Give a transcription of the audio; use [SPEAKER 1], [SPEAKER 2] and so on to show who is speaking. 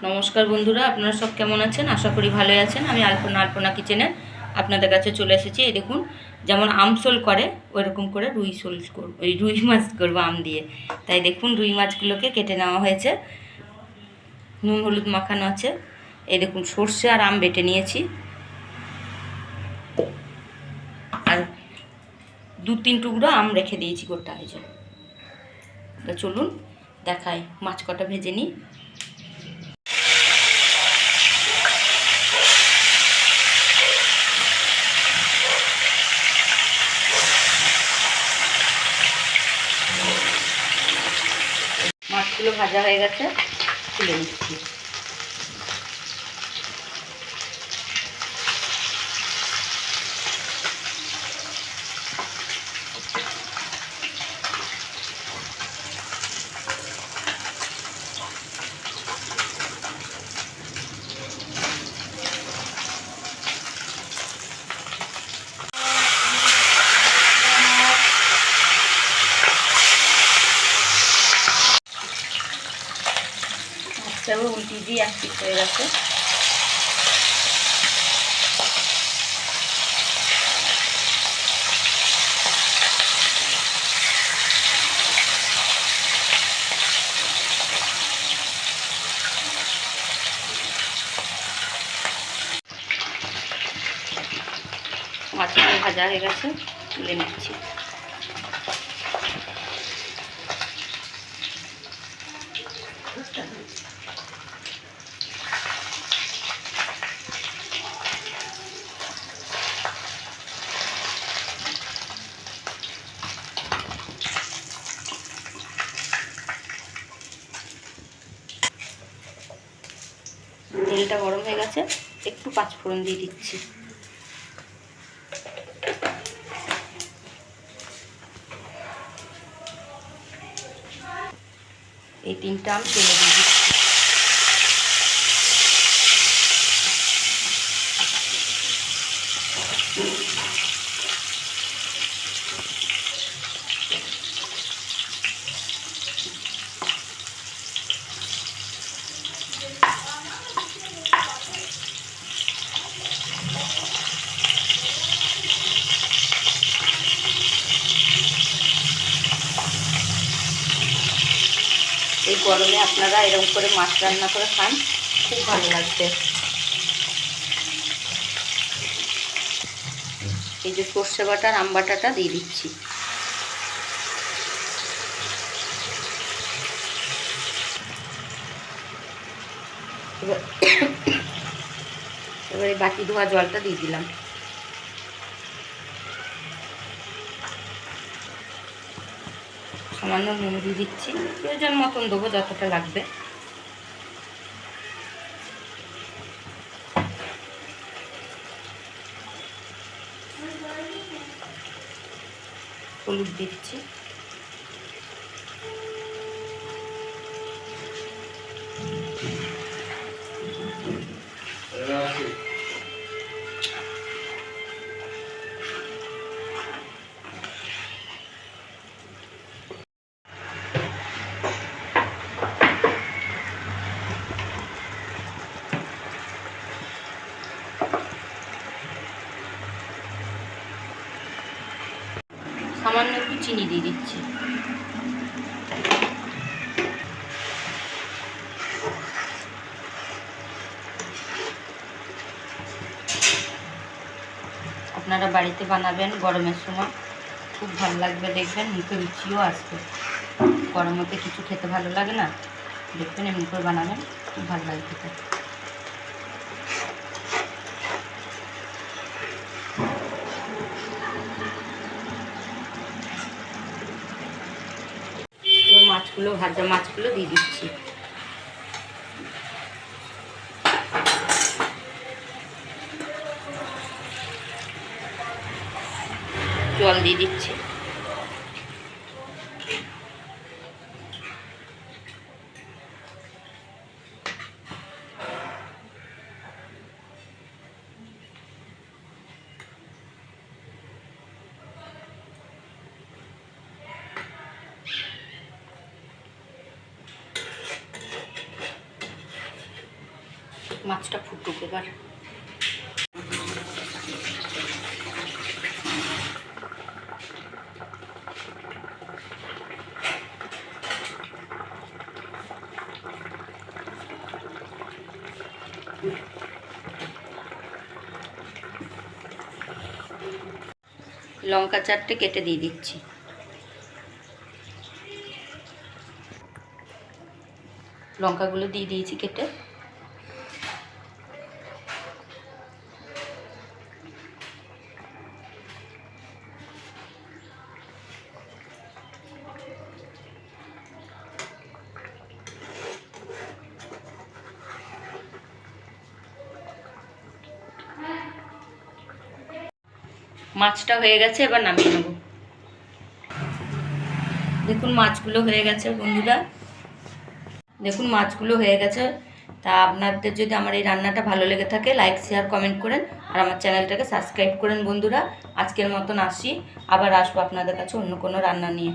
[SPEAKER 1] নমস্কার বন্ধুরা, আপনারা সব কেমন আছেন? আশা করি ভালোই আছেন। আমি আলপনা কিচেনে আপনাদের কাছে চলে এসেছি। এই দেখুন, যেমন আমসোল করে ওইরকম করে রুই মাছ করবো আম দিয়ে। তাই দেখুন, রুই মাছগুলোকে কেটে নেওয়া হয়েছে, নুন হলুদ মাখানো আছে। এই দেখুন, সর্ষে আর আম বেটে নিয়েছি, আর 2-3 টুকরো আম রেখে দিয়েছি গোটা। এই যে, চলুন দেখাই, মাছ কটা ভেজে নিই। মাছগুলো ভাজা হয়ে গেছে, তুলে নিচ্ছি। মাছটাও উল্টি দিয়ে এক পিস হয়ে গেছে। মাছগুলো ভাজা হয়ে গেছে, তুলে নিচ্ছি। তেলটা গরম হয়ে গেছে, একটু পাঁচফোড়ন দিয়ে দিচ্ছি। এই 3টা আম তেলে দিয়ে দিচ্ছি। এই গরমে আপনারা এরকম করে মাছ রান্না করে খান, খুব ভালো লাগবে। এই যে সর্ষে বাটা আর আম বাটাটা দিয়ে দিচ্ছি। এবারে বাটি ধোয়া জলটা দিয়ে দিলাম। সামান্য নুন দিয়ে দিচ্ছি, প্রয়োজন মতন দেবো, যতটা লাগবে। হলুদ দিচ্ছি, সামান্য একটু চিনি দিয়ে দিচ্ছি। আপনারা বাড়িতে বানাবেন গরমের সময়, খুব ভালো লাগবে, দেখবেন মুখে রুচিও আসবে। গরমতে কিছু খেতে ভালো লাগে না, দেখবেন এমনি করে বানাবেন, খুব ভালো লাগে খেতে। মাছগুলো, ভাজা মাছগুলো দিয়ে দিচ্ছি। জল দিয়ে দিচ্ছি। মাছটা ফুটুক এবার। লঙ্কা 4টে কেটে দিয়ে দিচ্ছি। লঙ্কাগুলো দিয়ে দিয়েছি কেটে। মাছটা হয়ে গেছে, এবার নামিয়ে নেব। দেখুন মাছগুলো হয়ে গেছে বন্ধুরা, দেখুন মাছগুলো হয়ে গেছে। তা আপনাদের যদি আমার এই রান্নাটা ভালো লেগে থাকে লাইক শেয়ার কমেন্ট করেন, আর আমার চ্যানেলটাকে সাবস্ক্রাইব করেন বন্ধুরা। আজকের মতন আসি, আবার আসবো আপনাদের কাছে অন্য কোনো রান্না নিয়ে।